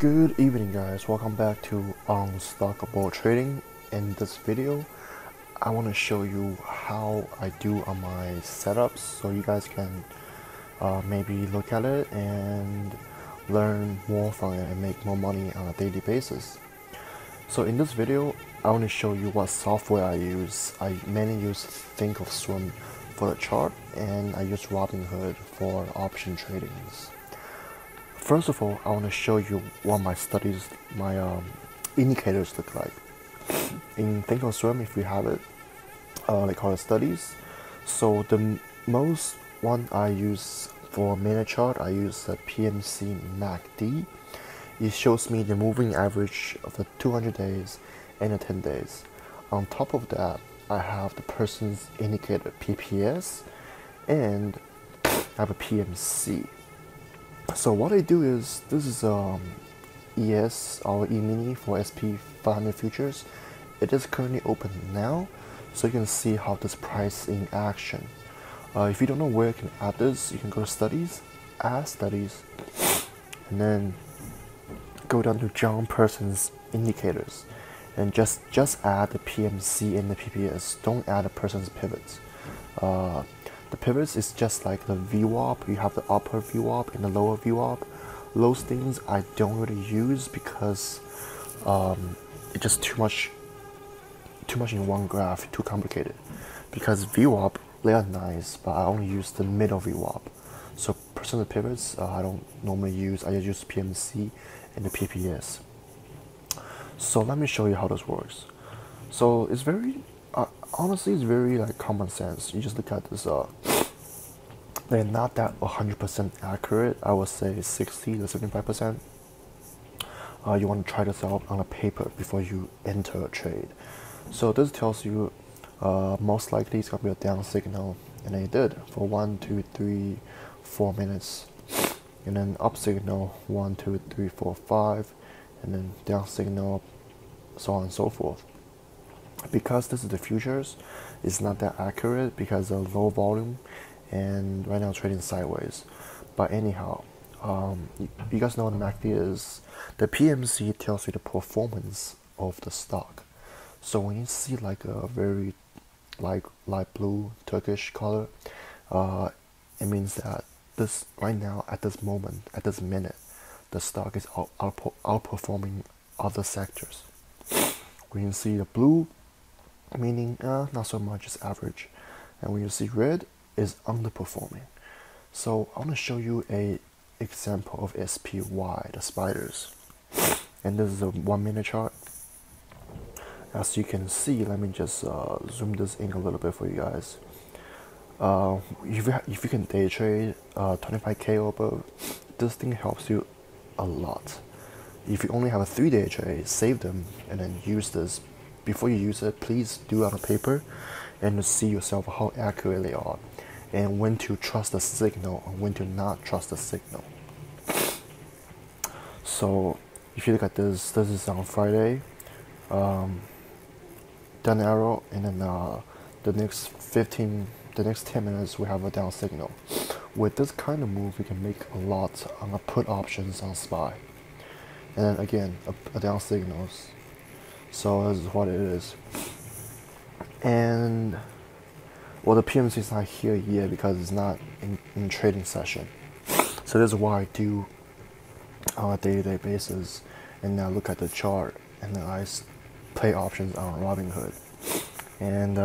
Good evening, guys. Welcome back to Unstockable Trading. In this video, I want to show you how I do on my setups so you guys can maybe look at it and learn more from it and make more money on a daily basis. So in this video, I want to show you what software I use. I mainly use Thinkorswim for the chart, and I use Robinhood for option tradings. First of all, I want to show you what my indicators look like. In Thinkorswim, if you have it, they call it studies. So the most one I use for minute chart, I use the PMC MACD. It shows me the moving average of the 200 days and the 10 days. On top of that, I have the person's indicator PPS, and I have a PMC. So what I do is, this is ES or E-mini for SP 500 futures. It is currently open now, so you can see how this price in action. If you don't know where you can add this, you can go to studies, add studies, and then go down to John Person's indicators, and just add the PMC and the PPS. Don't add the person's pivots. The pivots is just like the VWAP. You have the upper VWAP and the lower VWAP. Those things I don't really use because it's just too much in one graph, too complicated. Because VWAP, they are nice, but I only use the middle VWAP. So personal pivots, I don't normally use. I just use PMC and the PPS. So let me show you how this works. So it's very honestly, it's very like common sense. You just look at this. They're not that 100% accurate. I would say 60 to 75%. You want to try this out on a paper before you enter a trade. So this tells you most likely it's gonna be a down signal, and it did for 1, 2, 3, 4 minutes, and then up signal 1, 2, 3, 4, 5, and then down signal, so on and so forth. Because this is the futures, it's not that accurate because of low volume, and right now trading sideways. But anyhow, you guys know what the MACD is. The PMC tells you the performance of the stock. So when you see like a very light blue Turkish color, it means that this right now, at this moment, at this minute, the stock is outperforming other sectors. When you see the blue, meaning not so much, it's average, and when you see red, is underperforming. So I want to show you a example of SPY, the spiders, and this is a 1 minute chart. As you can see, let me just zoom this in a little bit for you guys. If you can day trade 25k or above, this thing helps you a lot. If you only have a 3-day trade, save them and then use this. Before you use it, please do it on paper and see yourself how accurate they are, and when to trust the signal and when to not trust the signal. So if you look at this is on Friday, down arrow, and then the next 10 minutes we have a down signal. With this kind of move, we can make a lot on the put options on SPY, and then again a down signals. So this is what it is. And well, the PMC is not here yet because it's not in trading session. So this is what I do on a day-to-day basis, and now look at the chart, and then I play options on Robinhood. And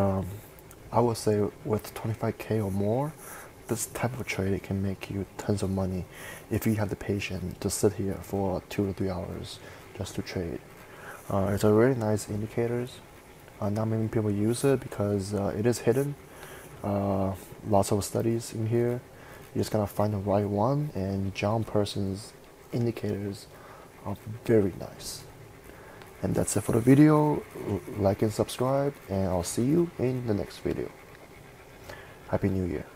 I would say with 25k or more, this type of trade, it can make you tons of money if you have the patience to sit here for 2 to 3 hours just to trade. It's a really nice indicators. Not many people use it because it is hidden. Lots of studies in here. You just gotta find the right one, and John Person's indicators are very nice. And that's it for the video. Like and subscribe, and I'll see you in the next video. Happy New Year.